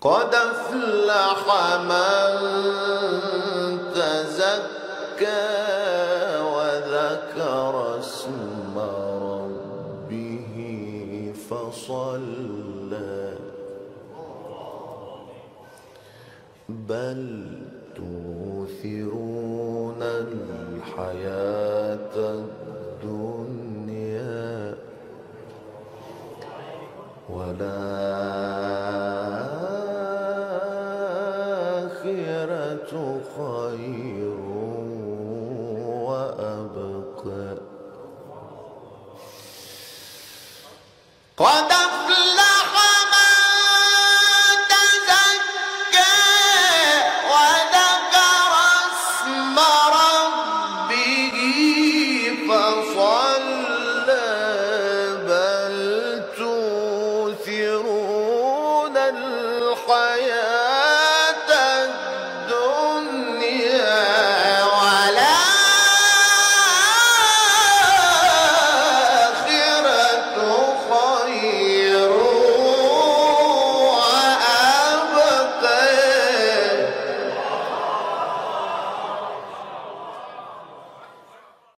قد أفلح من تزكى وذكر اسم ربه فصلى بل تؤثرون الحياة الدنيا والآخرة خير وأبقى قد أفلح من تزكى وذكر اسم ربه فصلى بل تؤثرون الحياة